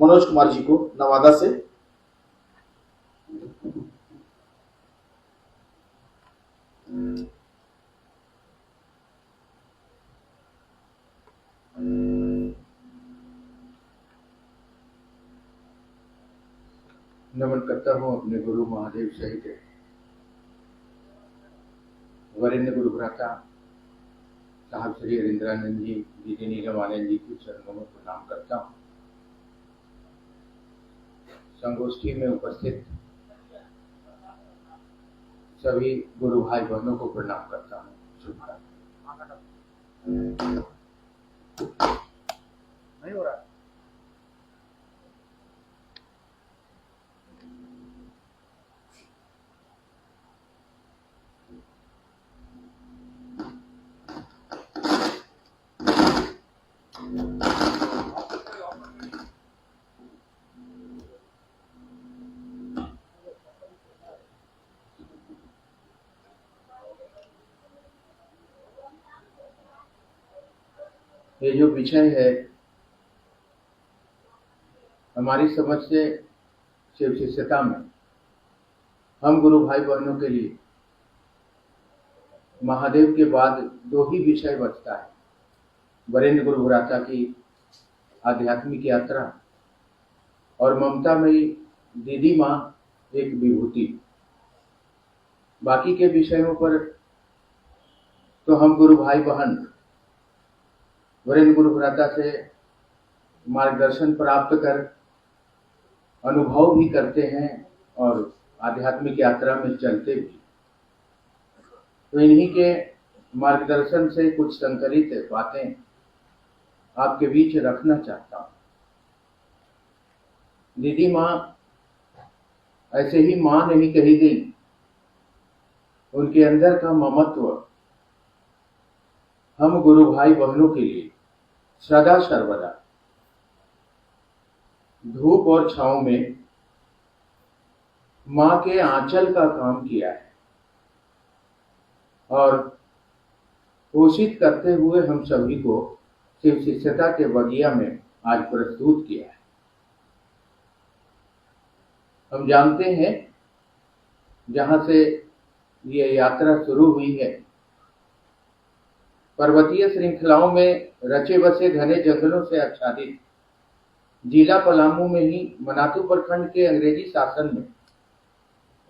मनोज कुमार जी को नवादा से। नमन करता हूँ अपने गुरु महादेव सहित वरेण्य गुरु भ्राता साहब श्री हरिंद्रानंद जी, दीदी नीलम आनंद जी की चरणों में प्रणाम करता हूँ। संगोष्ठी में उपस्थित सभी गुरु भाई बहनों को प्रणाम करता हूँ। नहीं हो रहा। ये जो विषय है हमारी समझ से शिव शिष्यता में हम गुरु भाई बहनों के लिए महादेव के बाद दो ही विषय बचता है, वरेण्य गुरु भ्राता की आध्यात्मिक यात्रा और ममता में दीदी माँ एक विभूति। बाकी के विषयों पर तो हम गुरु भाई बहन वरेण्य गुरु भ्राता से मार्गदर्शन प्राप्त कर अनुभव भी करते हैं और आध्यात्मिक यात्रा में चलते भी। तो इन्हीं के मार्गदर्शन से कुछ संकलित बातें आपके बीच रखना चाहता हूँ। दीदी माँ ऐसे ही माँ नहीं कही गई, उनके अंदर का ममत्व हम गुरु भाई बहनों के लिए सदा सर्वदा धूप और छांव में मां के आंचल का काम किया है और पोषित करते हुए हम सभी को शिव शिष्यता के बगिया में आज प्रस्तुत किया है। हम जानते हैं जहां से ये यात्रा शुरू हुई है, पर्वतीय श्रृंखलाओं में रचे बसे घने जंगलों से आच्छादित जिला पलामू में ही मनातू प्रखंड के अंग्रेजी शासन में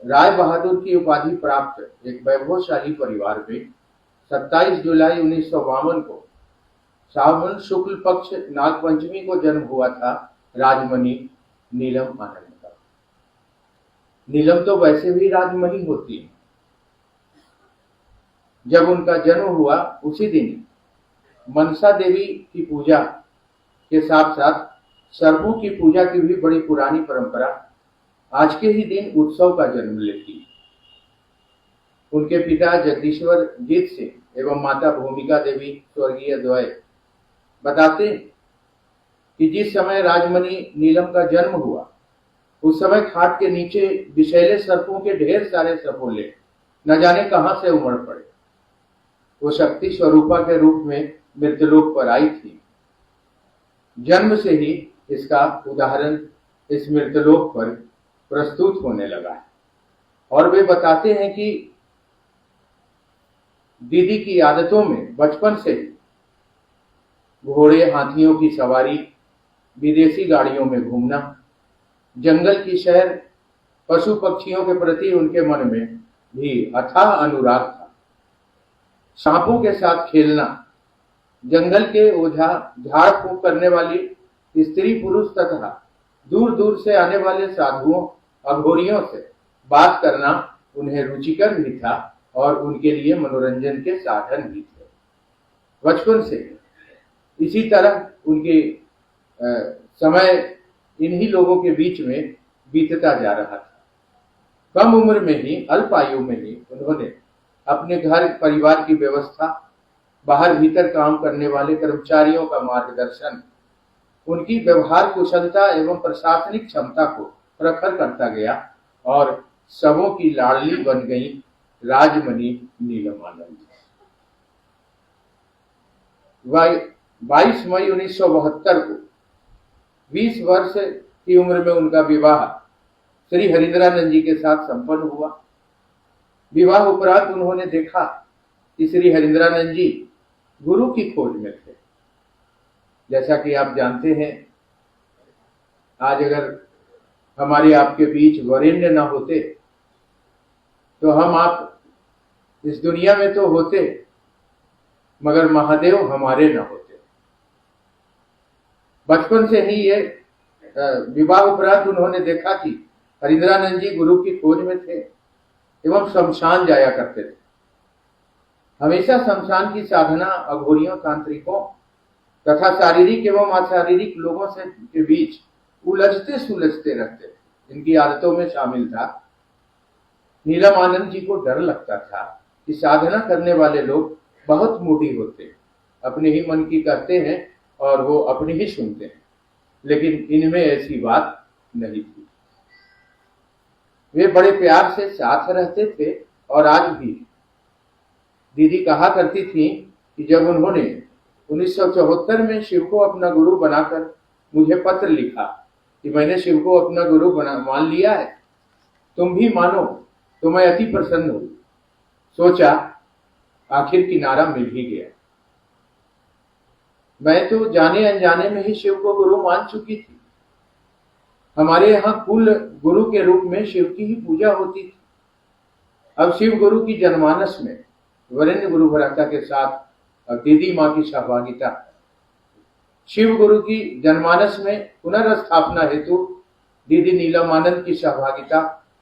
राय बहादुर की उपाधि प्राप्त एक वैभवशाली परिवार में 27 जुलाई 1952 को सावन शुक्ल पक्ष नाग पंचमी को जन्म हुआ था राजमणि नीलम आनंद का। नीलम तो वैसे भी राजमणि होती है। जब उनका जन्म हुआ उसी दिन मनसा देवी की पूजा के साथ साथ सर्पों की पूजा की भी बड़ी पुरानी परंपरा आज के ही दिन उत्सव का जन्म लेती है। उनके पिता जगदीश्वर जीत सिंह एवं माता भूमिका देवी स्वर्गीय द्वय बताते कि जिस समय राजमणि नीलम का जन्म हुआ उस समय खाट के नीचे विषैले सर्पों के ढेर सारे सपोले न जाने कहां से उमड़ पड़े। वो शक्ति स्वरूपा के रूप में मृतलोक पर आई थी। जन्म से ही इसका उदाहरण इस मृतलोक पर प्रस्तुत होने लगा है। और वे बताते हैं कि दीदी की आदतों में बचपन से ही घोड़े हाथियों की सवारी, विदेशी गाड़ियों में घूमना, जंगल की सैर, पशु पक्षियों के प्रति उनके मन में भी अथाह अनुराग था। सांपों के साथ खेलना, जंगल के ओझा झाड़ फूंक करने वाली स्त्री पुरुष तथा दूर दूर से आने वाले साधुओं अघोरियों से बात करना उन्हें रुचिकर भी था और उनके लिए मनोरंजन के साधन भी थे। बचपन से इसी तरह उनके समय इन्हीं लोगों के बीच में बीतता जा रहा था। कम उम्र में ही, अल्प आयु में ही उन्होंने अपने घर परिवार की व्यवस्था, बाहर भीतर काम करने वाले कर्मचारियों का मार्गदर्शन, उनकी व्यवहार कुशलता एवं प्रशासनिक क्षमता को प्रखर करता गया और सबों की लाडली बन गई राजमणि नीलम आनंद। 22 मई 1972 को 20 वर्ष की उम्र में उनका विवाह श्री हरिंद्रानंद जी के साथ संपन्न हुआ। विवाह उपरांत उन्होंने देखा कि श्री हरिंद्रानंद जी गुरु की खोज में थे। जैसा कि आप जानते हैं, आज अगर हमारे आपके बीच वरेण्य न होते तो हम आप इस दुनिया में तो होते, मगर महादेव हमारे न होते। बचपन से ही ये विवाह उपरांत उन्होंने देखा कि हरिंद्रानंद जी गुरु की खोज में थे एवं शमशान जाया करते थे। हमेशा शमशान की साधना अघोरियों, तांत्रिकों तथा शारीरिक एवं अशारीरिक लोगों से के बीच उलझते सुलझते रहते थे। इनकी आदतों में शामिल था। नीलम आनंद जी को डर लगता था कि साधना करने वाले लोग बहुत मूढ़ी होते हैं, अपने ही मन की कहते हैं और वो अपनी ही सुनते हैं, लेकिन इनमें ऐसी बात नहीं थी। वे बड़े प्यार से साथ रहते थे और आज भी। दीदी कहा करती थी कि जब उन्होंने 1974 में शिव को अपना गुरु बनाकर मुझे पत्र लिखा कि मैंने शिव को अपना गुरु मान लिया है, तुम भी मानो, तो मैं अति प्रसन्न हुई। सोचा आखिर किनारा मिल ही गया। मैं तो जाने अनजाने में ही शिव को गुरु मान चुकी थी। हमारे यहाँ कुल गुरु के रूप में शिव की ही पूजा होती थी। अब शिव गुरु की जनमानस में वरेण्य गुरु भराता के साथ दीदी माँ की सहभागिता, शिव गुरु की जनमानस में पुनर्स्थापना हेतु दीदी नीलम आनंद की सहभागिता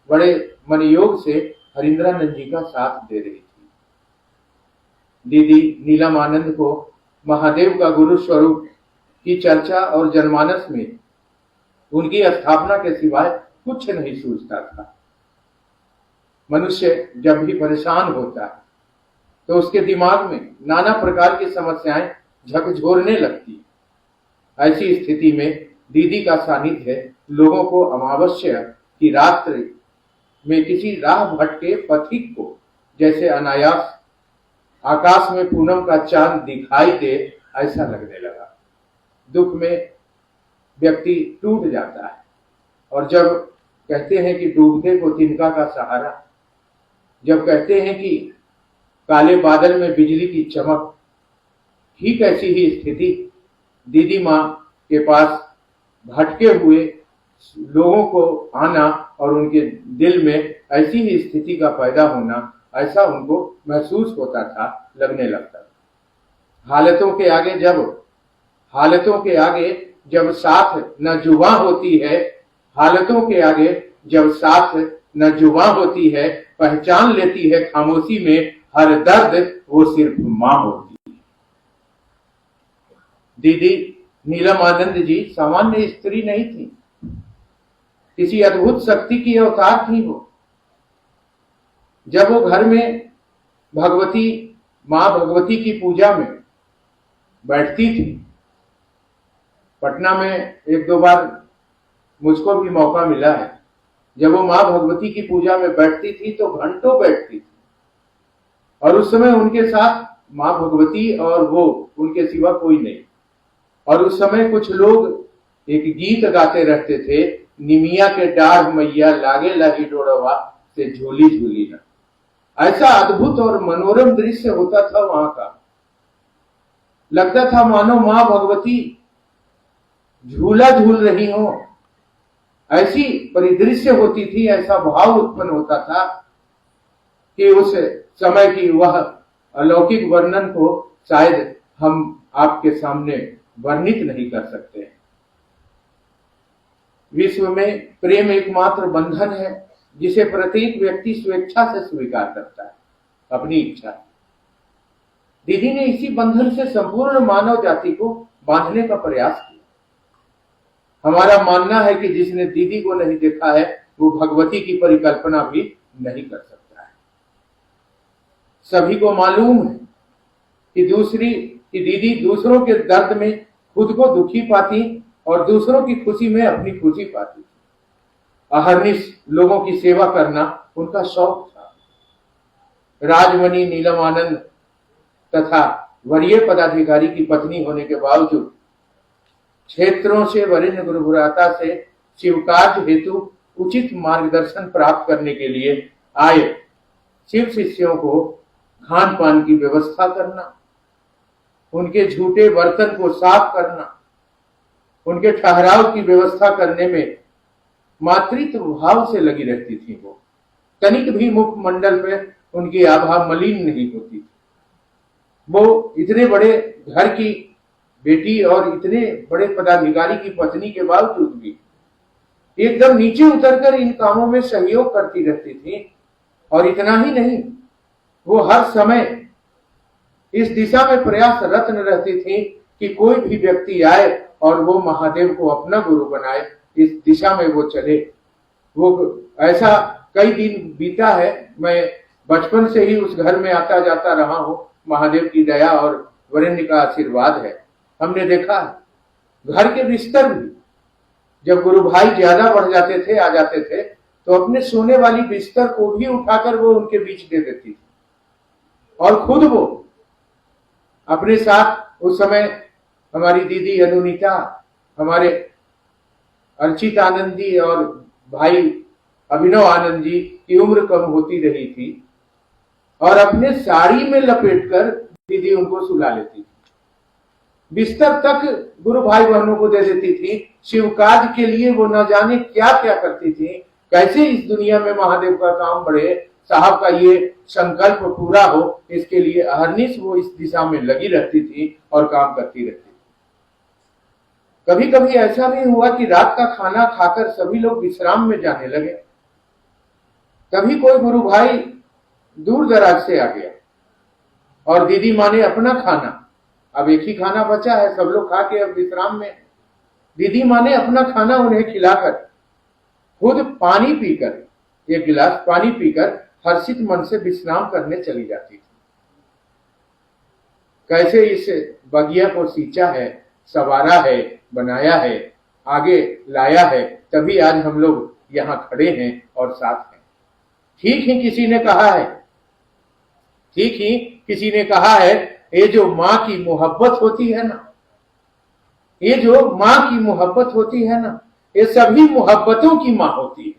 बड़े मनयोग से हरिंद्रानंद जी का साथ दे रही थी। दीदी नीलम आनंद को महादेव का गुरु स्वरूप की चर्चा और जनमानस में उनकी स्थापना के सिवाय कुछ नहीं सूझता था। मनुष्य जब भी परेशान होता है तो उसके दिमाग में नाना प्रकार की समस्याएं झकझोरने लगती। ऐसी स्थिति में दीदी का सानिध्य लोगों को अमावस्या की रात्रि में किसी राह भटके पथिक को जैसे अनायास आकाश में पूनम का चांद दिखाई दे ऐसा लगने लगा। दुख में व्यक्ति टूट जाता है और जब कहते हैं कि डूबते को तिनका का सहारा, जब कहते हैं कि काले बादल में बिजली की चमक, ठीक ऐसी ही स्थिति दीदी माँ के पास भटके हुए लोगों को आना और उनके दिल में ऐसी ही स्थिति का पैदा होना, ऐसा उनको महसूस होता था, लगने लगता था। हालतों के आगे जब साथ न जुबां होती है, हालतों के आगे जब साथ न जुबां होती है, पहचान लेती है खामोशी में हर दर्द, वो सिर्फ माँ होती है। दीदी नीलम आनंद जी सामान्य स्त्री नहीं थी, किसी अद्भुत शक्ति की अवतार थी वो। जब वो घर में माँ भगवती की पूजा में बैठती थी, पटना में 1-2 बार मुझको भी मौका मिला है, जब वो माँ भगवती की पूजा में बैठती थी तो घंटों बैठती थी और उस समय उनके साथ माँ भगवती और वो, उनके सिवा कोई नहीं। और उस समय कुछ लोग एक गीत गाते रहते थे, निमिया के डाढ़ मैया लागे लागी डोरवा से झूली झूली ना। ऐसा अद्भुत और मनोरम दृश्य होता था वहां का। लगता था मानो माँ भगवती झूला झूल रही हो, ऐसी परिदृश्य होती थी। ऐसा भाव उत्पन्न होता था कि उस समय की वह अलौकिक वर्णन को शायद हम आपके सामने वर्णित नहीं कर सकते। विश्व में प्रेम एकमात्र बंधन है जिसे प्रत्येक व्यक्ति स्वेच्छा से स्वीकार करता है, अपनी इच्छा। दीदी ने इसी बंधन से संपूर्ण मानव जाति को बांधने का प्रयास किया। हमारा मानना है कि जिसने दीदी को नहीं देखा है वो भगवती की परिकल्पना भी नहीं कर सकता है। सभी को मालूम है कि दीदी दूसरों के दर्द में खुद को दुखी पाती और दूसरों की खुशी में अपनी खुशी पाती थी। अहर्निश लोगों की सेवा करना उनका शौक था। राजमणि नीलम आनंद तथा वरीय पदाधिकारी की पत्नी होने के बावजूद क्षेत्रों से वरिष्ठ गुरुभ्राता से शिवकार्य हेतु उचित मार्गदर्शन प्राप्त करने के लिए आए शिव शिष्यों को खान पान की व्यवस्था करना, उनके झूठे बर्तन को साफ करना, उनके ठहराव की व्यवस्था करने में मातृत्व भाव से लगी रहती थी। वो तनिक भी मुखमंडल पे उनकी आभा मलिन नहीं होती थी। वो इतने बड़े घर की बेटी और इतने बड़े पदाधिकारी की पत्नी के बावजूद भी एकदम नीचे उतरकर इन कामों में सहयोग करती रहती थी। और इतना ही नहीं, वो हर समय इस दिशा में प्रयासरत रहती थी कि कोई भी व्यक्ति आए और वो महादेव को अपना गुरु बनाए, इस दिशा में वो चले। वो ऐसा कई दिन बीता है, मैं बचपन से ही उस घर में आता जाता रहा हूँ। महादेव की दया और वरेण्य का आशीर्वाद है। हमने देखा घर के बिस्तर भी जब गुरु भाई ज्यादा बढ़ जाते थे, आ जाते थे, तो अपने सोने वाली बिस्तर को भी उठाकर वो उनके बीच दे देती थी और खुद वो अपने साथ उस समय हमारी दीदी अनुनीता, हमारे अर्चित आनंद जी और भाई अभिनव आनंद जी की उम्र कम होती रही थी और अपने साड़ी में लपेटकर दीदी उनको सुला लेती थी। बिस्तर तक गुरु भाई बहनों को दे देती थी। शिवकाज के लिए वो न जाने क्या क्या करती थी, कैसे इस दुनिया में महादेव का काम बढ़े, साहब का ये संकल्प पूरा हो, इसके लिए अहरनिश वो इस दिशा में लगी रहती थी और काम करती रहती थी। कभी कभी ऐसा भी हुआ कि रात का खाना खाकर सभी लोग विश्राम में जाने लगे। तभी कोई गुरु भाई दूर दराज से आ गया और दीदी माँ ने अपना खाना, अब एक ही खाना बचा है, सब लोग खा के अब विश्राम में, दीदी माँ ने अपना खाना उन्हें खिलाकर खुद पानी पीकर, एक गिलास पानी पीकर हर्षित मन से विश्राम करने चली जाती थी। कैसे इस बगिया को सींचा है, संवारा है, बनाया है, आगे लाया है, तभी आज हम लोग यहाँ खड़े हैं और साथ हैं। ठीक ही किसी ने कहा है, ठीक ही किसी ने कहा है, ये जो माँ की मोहब्बत होती है ना, ये जो माँ की मोहब्बत होती है ना, ये सभी मोहब्बतों की माँ होती है।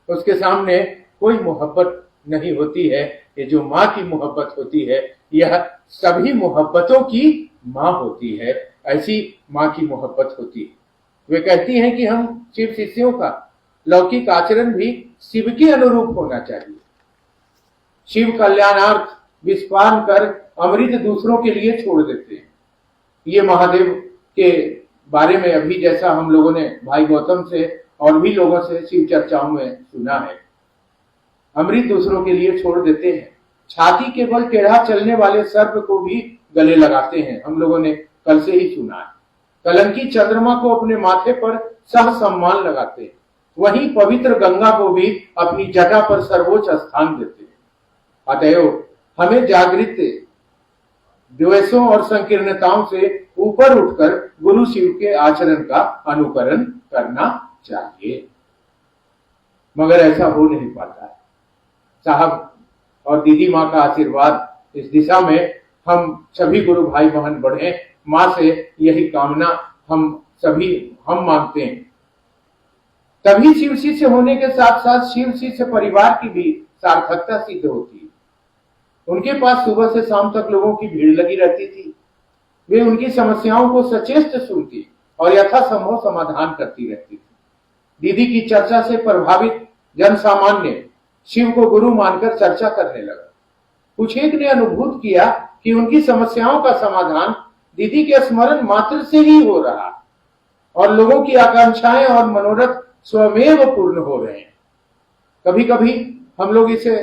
उसके सामने कोई मोहब्बत नहीं होती है। ये जो माँ की मोहब्बत होती है, यह सभी मोहब्बतों की माँ होती है। ऐसी माँ की मोहब्बत होती है। वे कहती हैं कि हम शिव शिष्यों का लौकिक आचरण भी शिव के अनुरूप होना चाहिए। शिव कल्याणार्थ विस्पान कर अमृत दूसरों के लिए छोड़ देते हैं। ये महादेव के बारे में अभी जैसा हम लोगों ने भाई गौतम से और भी लोगों से शिव चर्चाओं में सुना है, अमृत दूसरों के लिए छोड़ देते हैं। छाती के बल टेढ़ा चलने वाले सर्प को भी गले लगाते हैं, हम लोगों ने कल से ही सुना है। कलंकी चंद्रमा को अपने माथे पर सह सम्मान लगाते हैं। वहीं पवित्र गंगा को भी अपनी जटा पर सर्वोच्च स्थान देते हैं। अतएव हमें जागृत द्वेषों और संकीर्णताओं से ऊपर उठकर गुरु शिव के आचरण का अनुकरण करना चाहिए, मगर ऐसा हो नहीं पाता है। साहब और दीदी माँ का आशीर्वाद इस दिशा में हम सभी गुरु भाई बहन बढ़े, माँ से यही कामना हम मांगते हैं। तभी शिव शिष्य होने के साथ साथ शिव शिष्य परिवार की भी सार्थकता सिद्ध होती है। उनके पास सुबह से शाम तक लोगों की भीड़ लगी रहती थी। वे उनकी समस्याओं को सचेत सुनती और यथासंभव समाधान करती रहती थी। दीदी की चर्चा से प्रभावित जन सामान्य शिव को गुरु मानकर चर्चा करने लगा। कुछ एक ने अनुभूत किया कि उनकी समस्याओं का समाधान दीदी के स्मरण मात्र से ही हो रहा और लोगों की आकांक्षाएं और मनोरथ स्वमेव पूर्ण हो रहे हैं। कभी कभी हम लोग इसे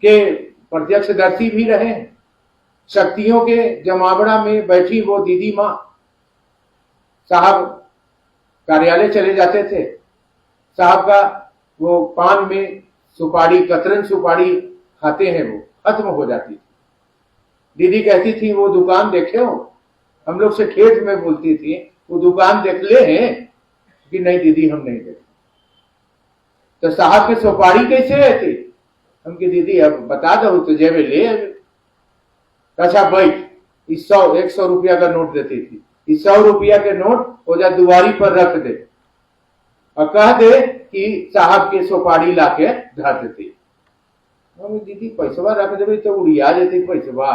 के प्रत्यक्षदर्शी भी रहे हैं। शक्तियों के जमावड़ा में बैठी वो दीदी माँ, साहब कार्यालय चले जाते थे, साहब का वो पान में सुपारी, कतरन सुपारी खाते हैं, वो खत्म हो जाती थी। दीदी कहती थी वो दुकान देखे हो, हम लोग से ठेठ में बोलती थी, वो दुकान देख ले हैं कि नहीं दीदी हम नहीं देखे। तो साहब के सुपारी कैसे है थी, हम की दीदी अब बता दो तो जेबे ले। अच्छा बैठ, इस 100 रुपया का नोट देती थी। इस 100 रुपया के नोट वो जा दुआरी पर रख दे और कह दे कि साहब के सुपारी लाके धर देती। दीदी पैसवा रख देवे तो उड़िया जेती पैसवा,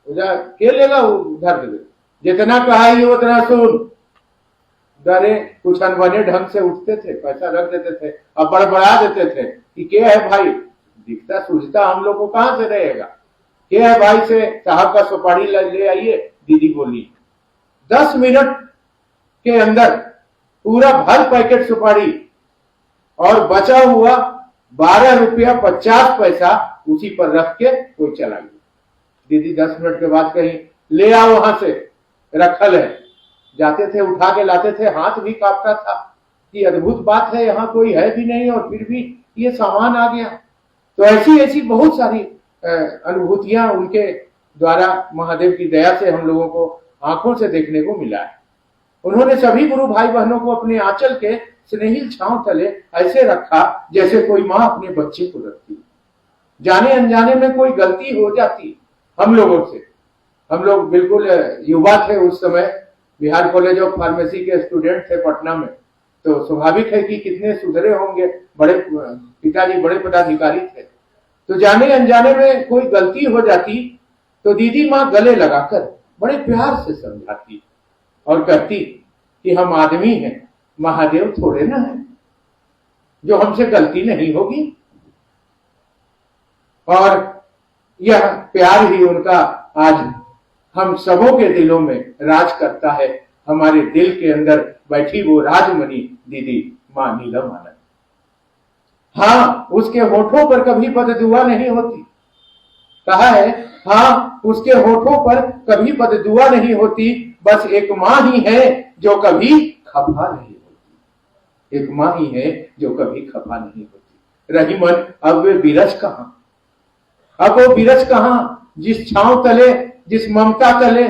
के लेगा धर देवे, जितना कहा उतना सुन। डरे कुछ अनबने ढंग से उठते थे, पैसा रख देते थे और बड़बड़ा देते थे कि क्या है भाई, दिखता सूझता हम लोग को कहां से रहेगा, क्या है भाई से साहब का सुपारी ले आइए। दीदी बोली 10 मिनट के अंदर पूरा भर पैकेट सुपारी और बचा हुआ 12 रुपया 50 पैसा उसी पर रख के कोई चला गया। दीदी 10 मिनट के बाद कहीं ले आओ, वहां से रखल है। जाते थे, उठा के लाते थे, हाथ भी कांपता था कि अद्भुत बात है, यहाँ कोई है भी नहीं और फिर भी ये सामान आ गया। तो ऐसी ऐसी बहुत सारी अनुभूतियां उनके द्वारा महादेव की दया से हम लोगों को आंखों से देखने को मिला है। उन्होंने सभी गुरु भाई बहनों को अपने आंचल के स्नेहिल छांव तले ऐसे रखा जैसे कोई माँ अपने बच्चे को रखती। जाने अनजाने में कोई गलती हो जाती हम लोगों से, हम लोग बिल्कुल युवा थे उस समय, बिहार कॉलेज ऑफ फार्मेसी के स्टूडेंट थे पटना में, तो स्वाभाविक है कि कितने सुधरे होंगे, बड़े पिताजी बड़े पदाधिकारी थे। तो जाने अनजाने में कोई गलती हो जाती तो दीदी माँ गले लगाकर बड़े प्यार से समझाती और कहती कि हम आदमी हैं, महादेव थोड़े ना है जो हमसे गलती नहीं होगी। और यह प्यार ही उनका आज हम सबों के दिलों में राज करता है। हमारे दिल के अंदर बैठी वो राजमणि दीदी मां नीलम आनंद। हाँ, उसके होठों पर कभी बददुआ नहीं होती, कहा है। हाँ, उसके होठों पर कभी बददुआ नहीं होती, बस एक माँ ही है जो कभी खफा नहीं होती। एक माँ ही है जो कभी खफा नहीं होती। रहीमन, अब वे बिरज कहां, अब वो बिरज कहां जिस छांव तले, जिस ममता तले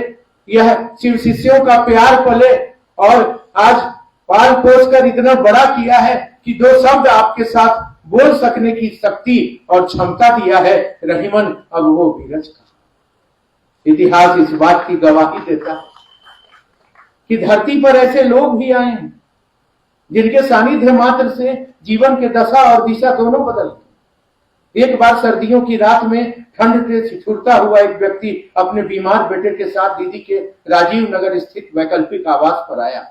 यह शिव शिष्यों का प्यार पले और आज पाल पोस कर इतना बड़ा किया है कि 2 शब्द आपके साथ बोल सकने की शक्ति और क्षमता दिया है। रहीमन, अब वो बिरज कहां। इतिहास इस बात की गवाही देता है कि धरती पर ऐसे लोग भी आए हैं जिनके सानिध्य मात्र से जीवन के दशा और दिशा दोनों बदल गए। एक बार सर्दियों की रात में ठंड से छिछुरता हुआ एक व्यक्ति अपने बीमार बेटे के साथ दीदी के राजीव नगर स्थित वैकल्पिक आवास पर आया।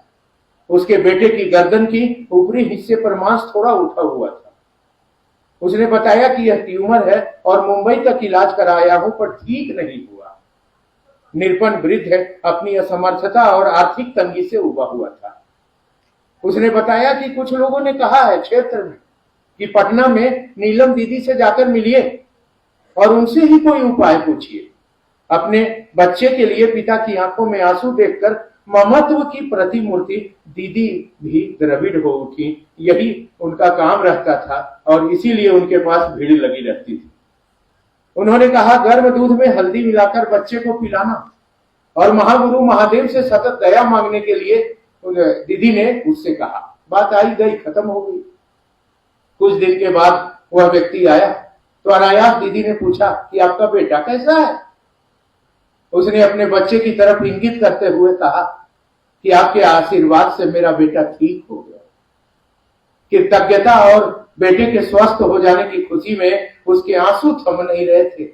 उसके बेटे की गर्दन की ऊपरी हिस्से पर मांस थोड़ा उठा हुआ था। उसने बताया कि यह ट्यूमर है और मुंबई तक इलाज कराया हूं पर ठीक नहीं हुआ। निरपन वृद्ध है, अपनी असमर्थता और आर्थिक तंगी से उबा हुआ था। उसने बताया कि कुछ लोगों ने कहा है क्षेत्र में कि पटना में नीलम दीदी से जाकर मिलिए और उनसे ही कोई उपाय पूछिए। अपने बच्चे के लिए पिता की आंखों में आंसू देखकर ममत्व की प्रतिमूर्ति दीदी भी द्रविड़ हो उठी। यही उनका काम रहता था और इसीलिए उनके पास भीड़ लगी रहती थी। उन्होंने कहा, गर्म दूध में हल्दी मिलाकर बच्चे को पिलाना और महागुरु महादेव से सतत दया मांगने के लिए दीदी ने उससे कहा। बात आई गई, खत्म हो गई। कुछ दिन के बाद वह व्यक्ति आया तो अनायास दीदी ने पूछा कि आपका बेटा कैसा है। उसने अपने बच्चे की तरफ इंगित करते हुए कहा कि आपके आशीर्वाद से मेरा बेटा ठीक हो गया। कृतज्ञता और बेटे के स्वस्थ हो जाने की खुशी में उसके आंसू थम नहीं रहे थे।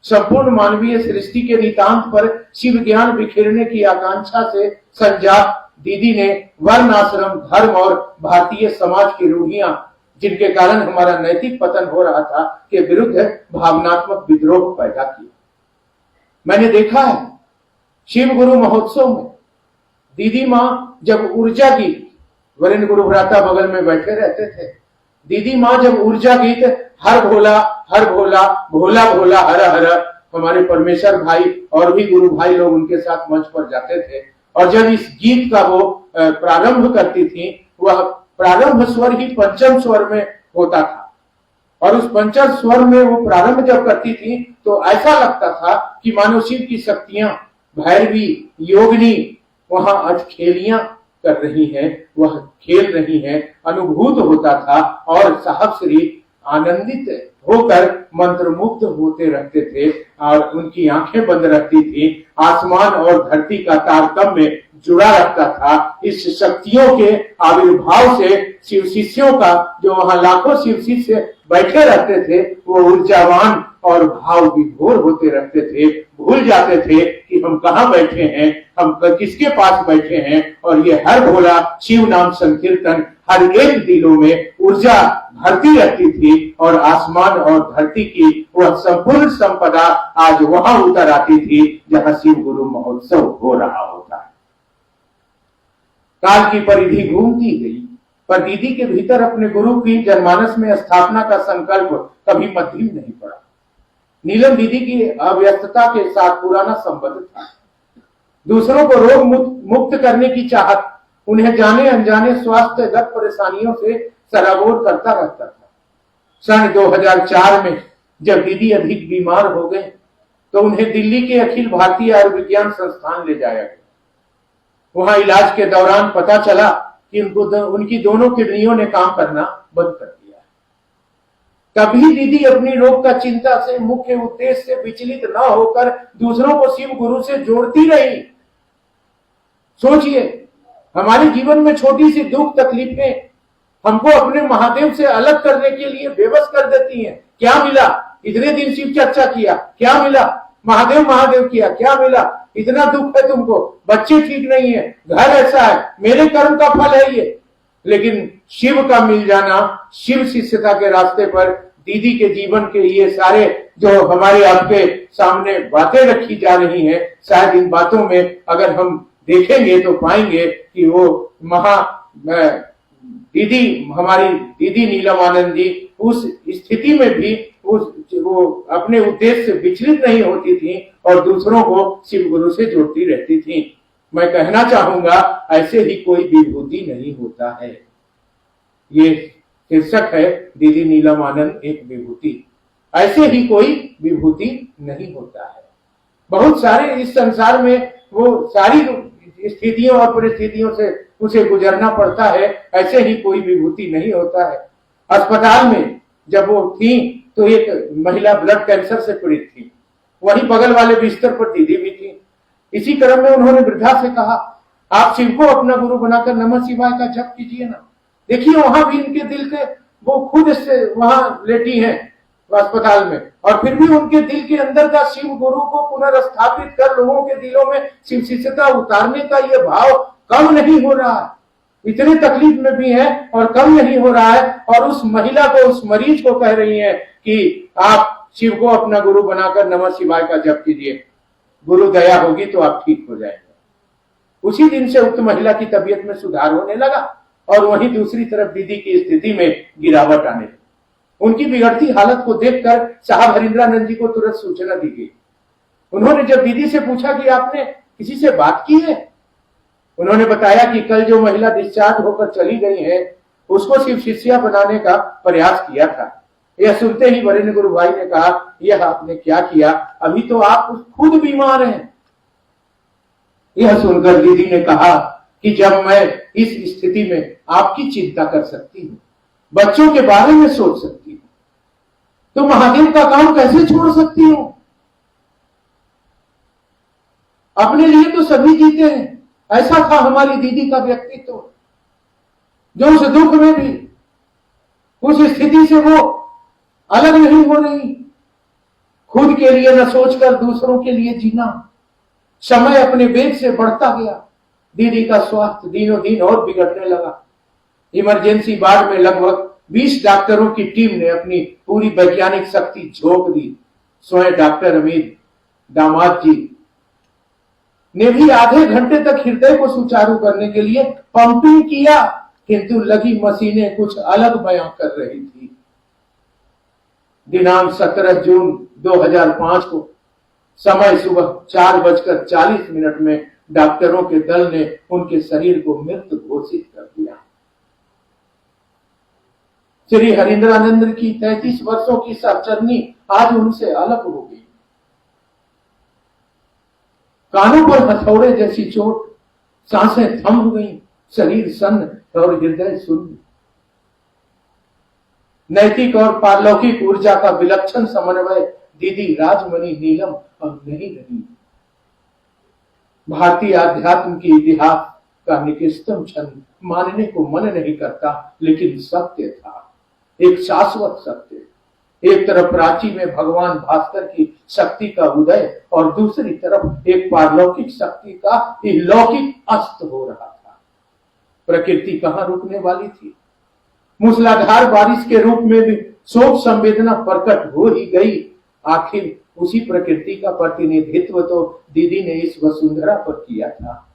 संपूर्ण मानवीय सृष्टि के नितांत पर शिव ज्ञान बिखेरने की आकांक्षा से संजात दीदी ने वर्ण, आश्रम, धर्म और भारतीय समाज की रूढ़ियां जिनके कारण हमारा नैतिक पतन हो रहा था के विरुद्ध भावनात्मक विद्रोह पैदा किया। मैंने देखा है शिव गुरु महोत्सव में दीदी माँ जब ऊर्जा गीत, वरिष्ठ गुरु भ्राता बगल में बैठे रहते थे, दीदी माँ जब ऊर्जा गीत हर भोला भोला भोला हर हर, हमारे परमेश्वर भाई और भी गुरु भाई लोग उनके साथ मंच पर जाते थे और जब इस गीत का वो प्रारंभ करती थी, वह प्रारंभ स्वर ही पंचम स्वर में होता था और उस पंचम स्वर में वो प्रारंभ जब करती थी तो ऐसा लगता था कि मानो शिव की शक्तियां, भैरवी, योगिनी वहां अटखेलियां कर रही हैं, वह खेल रही हैं, अनुभूत होता था और साहब श्री आनंदित होकर मंत्रमुग्ध होते रहते थे और उनकी आंखें बंद रहती थी। आसमान और धरती का तारतम्य जुड़ा रहता था। इस शक्तियों के आविर्भाव से शिव शिष्यों का, जो वहां लाखों शिव शिष्य बैठे रहते थे, वो ऊर्जावान और भाव विभोर होते रहते थे। भूल जाते थे कि हम कहाँ बैठे हैं, हम किसके पास बैठे हैं। और ये हर भोला शिव नाम संकीर्तन हर एक दिलों में ऊर्जा भरती रहती थी और आसमान और धरती की वह संपूर्ण संपदा आज वहां उतर आती थी जहां शिव गुरु महोत्सव हो रहा होता है। काल की परिधि घूमती गई, पर दीदी के भीतर अपने गुरु की जनमानस में स्थापना का संकल्प कभी मध्यम नहीं पड़ा। नीलम दीदी की अव्यस्तता के साथ पुराना संबंध था। दूसरों को रोग मुक्त करने की चाहत उन्हें जाने अनजाने स्वास्थ्यगत परेशानियों से सराबोर करता रहता था। सन 2004 में जब दीदी अधिक बीमार हो गए तो उन्हें दिल्ली के अखिल भारतीय आयुर्विज्ञान संस्थान ले जाया गया। वहां इलाज के दौरान पता चला कि उनकी दोनों किडनियों ने काम करना बंद कर दिया। तभी दीदी अपनी रोग का चिंता से, मुख्य उद्देश्य से विचलित न होकर दूसरों को शिव गुरु से जोड़ती रही। सोचिए, हमारे जीवन में छोटी सी दुख तकलीफें हमको अपने महादेव से अलग करने के लिए बेबस कर देती हैं। क्या मिला? इतने दिन शिव चर्चा किया, क्या मिला? महादेव महादेव किया, क्या मिला? इतना दुख है तुमको, बच्चे ठीक नहीं है, घर ऐसा है, मेरे कर्म का फल है ये। लेकिन शिव का मिल जाना, शिव शिष्यता के रास्ते पर दीदी के जीवन के ये सारे जो हमारे आपके सामने बातें रखी जा रही हैं, शायद इन बातों में अगर हम देखेंगे तो पाएंगे कि वो हमारी दीदी नीलम आनंद जी उस स्थिति में भी वो अपने उद्देश्य से विचलित नहीं होती थी और दूसरों को शिव गुरु से जोड़ती रहती थी। मैं कहना चाहूंगा, ऐसे ही कोई विभूति नहीं होता है। ये शीर्षक है दीदी नीलम आनंद एक विभूति। ऐसे ही कोई विभूति नहीं होता है। बहुत सारे इस संसार में वो सारी स्थितियों और परिस्थितियों से उसे गुजरना पड़ता है। ऐसे ही कोई विभूति नहीं होता है। अस्पताल में जब वो थी तो एक महिला ब्लड कैंसर से पीड़ित थी, वहीं बगल वाले बिस्तर पर दीदी भी थी। इसी क्रम में उन्होंने वृद्धा से कहा, आप शिव को अपना गुरु बनाकर नमः शिवाय का जप कीजिए ना। देखिए, वहां भी इनके दिल के, वो खुद से वहां लेटी हैं अस्पताल में, और फिर भी उनके दिल के अंदर का शिव गुरु को पुनर्स्थापित कर लोगों के दिलों में शिव शिष्यता उतारने का ये भाव कम नहीं हो रहा है। इतने तकलीफ में भी है और कम नहीं हो रहा है। और उस महिला को, उस मरीज को कह रही है कि आप शिव को अपना गुरु बनाकर नमः शिवाय का जप कीजिए, गुरु दया होगी तो आप ठीक हो जाएंगे। उसी दिन से उक्त महिला की तबीयत में सुधार होने लगा और वहीं दूसरी तरफ दीदी की स्थिति में गिरावट आने लगी। उनकी बिगड़ती हालत को देखकर साहब हरिंद्रानंद जी को तुरंत सूचना दी गई। उन्होंने जब दीदी से पूछा कि आपने किसी से बात की है, उन्होंने बताया कि कल जो महिला डिस्चार्ज होकर चली गई है उसको शिव शिष्या बनाने का प्रयास किया था। यह सुनते ही वरेण्य गुरु भाई ने कहा, यह आपने क्या किया? अभी तो आप खुद बीमार हैं। यह सुनकर दीदी ने कहा कि जब मैं इस स्थिति में आपकी चिंता कर सकती हूँ, बच्चों के बारे में सोच सकती हूँ, तो महादेव का काम कैसे छोड़ सकती हूँ? अपने लिए तो सभी जीते हैं। ऐसा था हमारी दीदी का व्यक्तित्व, जो उस दुख में भी, उस स्थिति से वो अलग नहीं हो रही। खुद के लिए न सोचकर दूसरों के लिए जीना। समय अपने वेग से बढ़ता गया। दीदी का स्वास्थ्य दिनों दिन और बिगड़ने लगा। इमरजेंसी वार्ड में लगभग 20 डॉक्टरों की टीम ने अपनी पूरी वैज्ञानिक शक्ति झोंक दी। स्वयं डॉक्टर अमित दामाद जी ने भी आधे घंटे तक हृदय को सुचारू करने के लिए पंपिंग किया, किंतु लगी मशीनें कुछ अलग बयां कर रही थी। दिनांक 17 जून 2005 को समय सुबह 4:40 में डॉक्टरों के दल ने उनके शरीर को मृत घोषित कर दिया। श्री हरिंद्रानंद की 33 वर्षों की सहचरनी आज उनसे अलग हो गई। कानों पर हथौड़े जैसी चोट, सांसें थम गई, शरीर सन्न और हृदय शून्य। नैतिक और पारलौकिक ऊर्जा का विलक्षण समन्वय दीदी राजमणि नीलम अब नहीं रही। भारतीय अध्यात्म की इतिहास का निकृष्टतम क्षण मानने को मन नहीं करता, लेकिन सत्य था, एक शाश्वत सत्य। एक तरफ प्राची में भगवान भास्कर की शक्ति का उदय और दूसरी तरफ एक पारलौकिक शक्ति का अलौकिक अस्त हो रहा था। प्रकृति कहां रुकने वाली थी। मूसलाधार बारिश के रूप में भी शोक संवेदना प्रकट हो ही गई। आखिर उसी प्रकृति का प्रतिनिधित्व तो दीदी ने इस वसुंधरा पर किया था।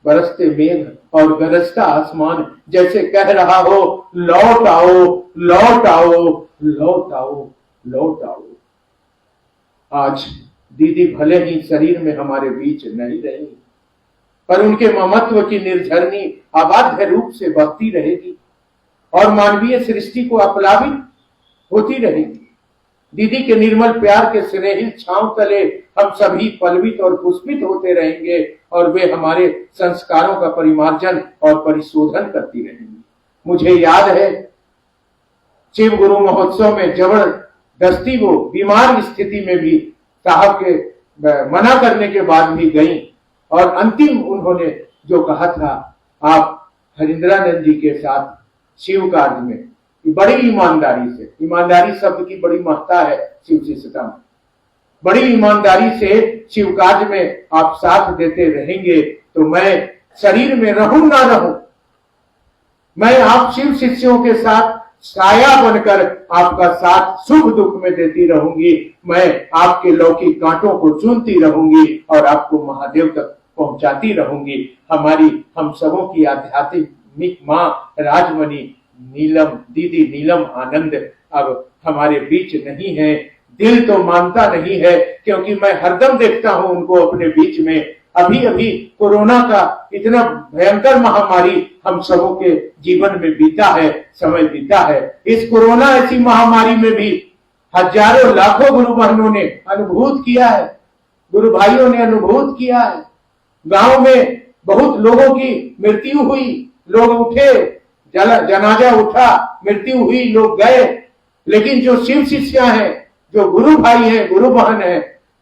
बरसते मेघ और गरजता आसमान जैसे कह रहा हो, लौट आओ, लौट आओ, लौट आओ, लौट आओ। आज दीदी भले ही शरीर में हमारे बीच नहीं रही, पर उनके ममत्व की निर्झरनी अबाध्य रूप से बहती रहेगी और मानवीय सृष्टि को अपलावित होती रहेगी। दीदी के निर्मल प्यार के स्नेहिल छांव तले हम सभी पलवित और पुष्पित होते रहेंगे और वे हमारे संस्कारों का परिमार्जन और परिशोधन करती रहेंगी। मुझे याद है शिव गुरु महोत्सव में जबरदस्ती वो बीमार स्थिति में भी साहब के मना करने के बाद भी गई और अंतिम उन्होंने जो कहा था, आप हरिंद्रानंद जी के साथ शिव कार्य में बड़ी ईमानदारी से, ईमानदारी शब्द की बड़ी महत्ता है शिव शिष्यता में, बड़ी ईमानदारी से शिव कार्य में आप साथ देते रहेंगे तो मैं शरीर में रहूं ना रहूं, मैं आप शिव शिष्यों के साथ साया बनकर आपका साथ सुख दुख में देती रहूंगी। मैं आपके लौकिक कांटों को चुनती रहूंगी और आपको महादेव तक पहुंचाती रहूंगी। हमारी हम सबों की आध्यात्मिक मां राजमणि नीलम, दीदी नीलम आनंद अब हमारे बीच नहीं है। दिल तो मानता नहीं है क्योंकि मैं हरदम देखता हूं उनको अपने बीच में। अभी अभी कोरोना का इतना भयंकर महामारी हम सबों के जीवन में बीता है, समय बीता है। इस कोरोना ऐसी महामारी में भी हजारों लाखों गुरु बहनों ने अनुभूत किया है, गुरु भाइयों ने अनुभूत किया है। गांव में बहुत लोगों की मृत्यु हुई, लोग उठे, जनाजा उठा, मृत्यु हुई, लोग गए, लेकिन जो शिव शिष्या हैं, जो गुरु भाई हैं, गुरु बहन हैं,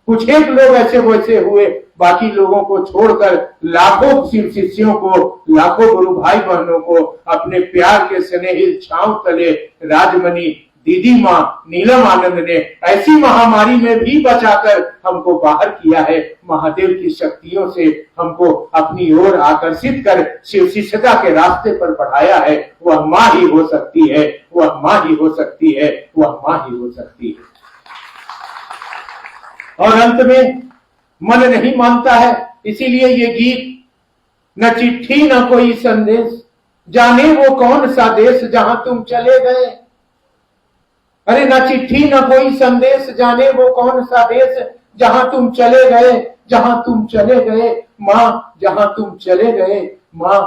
कुछ एक लोग ऐसे वैसे हुए, बाकी लोगों को छोड़कर लाखों शिव शिष्यों को, लाखों गुरु भाई बहनों को अपने प्यार के स्नेहिल छांव तले राजमणि दीदी मां नीलम आनंद ने ऐसी महामारी में भी बचाकर हमको बाहर किया है। महादेव की शक्तियों से हमको अपनी ओर आकर्षित कर शिव शिष्यता के रास्ते पर बढ़ाया है। वह मां ही हो सकती है, वह मां ही हो सकती है, वह मां ही हो सकती है। और अंत में मन नहीं मानता है, इसीलिए ये गीत, न चिट्ठी न कोई संदेश, जाने वो कौन सा देश जहां तुम चले गए। अरे न चिट्ठी न कोई संदेश, जाने वो कौन सा देश जहां तुम चले गए, जहां तुम चले गए। मां जहां तुम चले गए, मां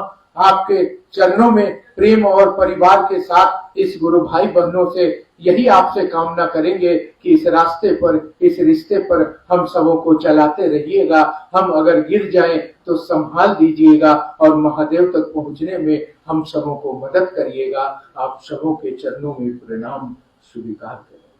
आपके चरणों में प्रेम और परिवार के साथ इस गुरु भाई बहनों से यही आपसे कामना करेंगे कि इस रास्ते पर, इस रिश्ते पर हम सबों को चलाते रहिएगा। हम अगर गिर जाएं तो संभाल दीजिएगा और महादेव तक पहुंचने में हम सबों को मदद करिएगा। आप सबों के चरणों में प्रणाम स्वीकार करें।